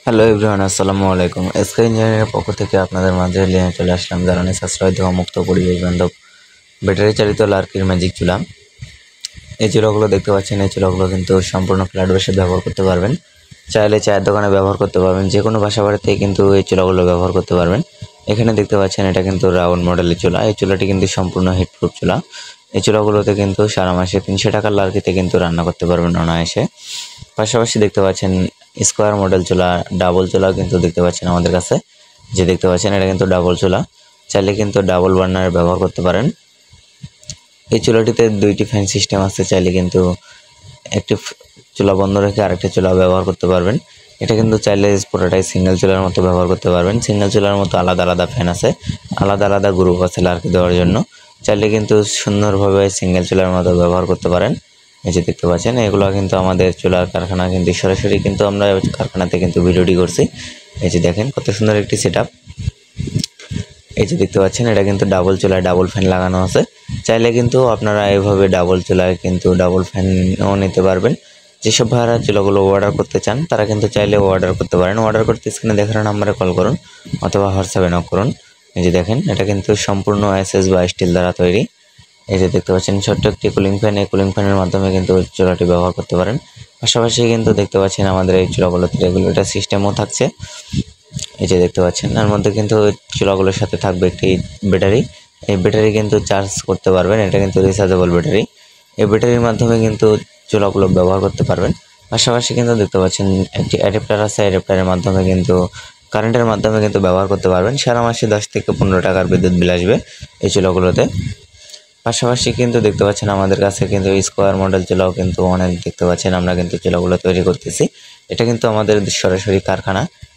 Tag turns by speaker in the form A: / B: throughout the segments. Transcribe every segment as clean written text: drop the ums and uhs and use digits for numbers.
A: Hello everyone, আসসালামু আলাইকুম। SK ইঞ্জিনিয়ারিংয়ের পক্ষ থেকে আপনাদের মাঝে নিয়ে চলে আসলাম জ্বালানি সাশ্রয় ধোঁয়া মুক্ত পরিবেশ বান্ধব ব্যাটারি চালিত লার্কির ম্যাজিক চুলা। এই চুলাগুলো দেখতে পাচ্ছেন, এই চুলাগুলো কিন্তু সম্পূর্ণ ফ্ল্যাট বেসে ব্যবহার করতে পারবেন। চাইলে চায়ের দোকানে ব্যবহার করতে পারবেন, যে কোনো বাসা বাড়িতেই কিন্তু এই চুলাগুলো ব্যবহার করতে পারবেন। এখানে দেখতে পাচ্ছেন এটা কিন্তু রাউন্ড মডেলের চুলা। এই চুলাটি কিন্তু সম্পূর্ণ হিটপ্রুফ চুলা। এই চুলাগুলোতে কিন্তু সারা মাসে 300 টাকার লার্কিতে কিন্তু রান্না করতে পারবেন অনায়াসে। পাশাপাশি দেখতে পাচ্ছেন স্কোয়ার মডেল চুলা, ডাবল চুলা কিন্তু দেখতে পাচ্ছেন আমাদের কাছে। যে দেখতে পাচ্ছেন এটা কিন্তু ডাবল চুলা, চাইলে কিন্তু ডাবল বার্নার ব্যবহার করতে পারেন। এই চুলাটিতে 2টি ফ্যান সিস্টেম আছে, চাইলে কিন্তু একটি চুলা বন্ধ রেখে আরেকটি চুলা ব্যবহার করতে পারবেন। এটা কিন্তু চাইলে পুরোটাই সিঙ্গেল চুলার মতো ব্যবহার করতে পারবেন। সিঙ্গেল চুলার মতো আলাদা আলাদা ফ্যান আছে, আলাদা আলাদা গ্রুপ আছে লার্কি দেওয়ার জন্য। চাইলে কিন্তু সুন্দরভাবে সিঙ্গেল চুলার মতো ব্যবহার করতে পারেন। এই যে দেখতে পাচ্ছেন এগুলো কিন্তু আমাদের চুলার কারখানা, কিন্তু সরাসরি কিন্তু আমরা কারখানাতে কিন্তু ভিডিওটি করছি। এই যে দেখেন কত সুন্দর একটি সেটআপ। এই যে দেখতে পাচ্ছেন এটা কিন্তু ডাবল চুলায় ডাবল ফ্যান লাগানো আছে। চাইলে কিন্তু আপনারা এইভাবে ডাবল চুলায় কিন্তু ডাবল ফ্যানও নিতে পারবেন। যেসব ভাইরা চুলাগুলো অর্ডার করতে চান তারা কিন্তু চাইলে অর্ডার করতে পারেন। অর্ডার করতে স্ক্রিনে দেখানো নাম্বারে কল করুন অথবা হোয়াটসঅ্যাপে নক করুন। এই যে দেখেন এটা কিন্তু সম্পূর্ণ এসএস বা স্টিল দ্বারা তৈরি। এই যে দেখতে পাচ্ছেন ছোট্ট একটি কুলিং ফ্যান, এই কুলিং ফ্যানের মাধ্যমে কিন্তু চুলাটি ব্যবহার করতে পারেন। পাশাপাশি কিন্তু দেখতে পাচ্ছেন আমাদের এই চুলাগুলোতে রেগুলেটর সিস্টেমও থাকছে। এই যে দেখতে পাচ্ছেন এর মধ্যে কিন্তু চুলাগুলোর সাথে থাকবে একটি ব্যাটারি। এই ব্যাটারি কিন্তু চার্জ করতে পারবেন, এটা কিন্তু রিচার্জেবল ব্যাটারি। এই ব্যাটারির মাধ্যমে কিন্তু চুলাগুলো ব্যবহার করতে পারবেন। পাশাপাশি কিন্তু দেখতে পাচ্ছেন একটি অ্যাডাপ্টার আছে, অ্যাডাপ্টারের মাধ্যমে কিন্তু কারেন্টের মাধ্যমে কিন্তু ব্যবহার করতে পারবেন। সারা মাসে 10 থেকে 15 টাকার বিদ্যুৎ বিল আসবে এই চুলাগুলোতে। পাশাপাশি কিন্তু দেখতে পাচ্ছেন আমাদের কাছে কিন্তু স্কোয়ার মডেল চুলাও কিন্তু অনেক দেখতে পাচ্ছেন, আমরা কিন্তু চুলাগুলো তৈরি করতেছি। এটা কিন্তু আমাদের সরাসরি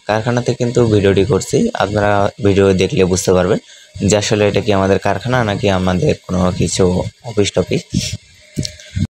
A: কারখানাতে কিন্তু ভিডিওটি করছি। আপনারা ভিডিও দেখলে বুঝতে পারবেন যে আসলে এটা কি আমাদের কারখানা নাকি আমাদের কোনো কিছু অফিস টফিস।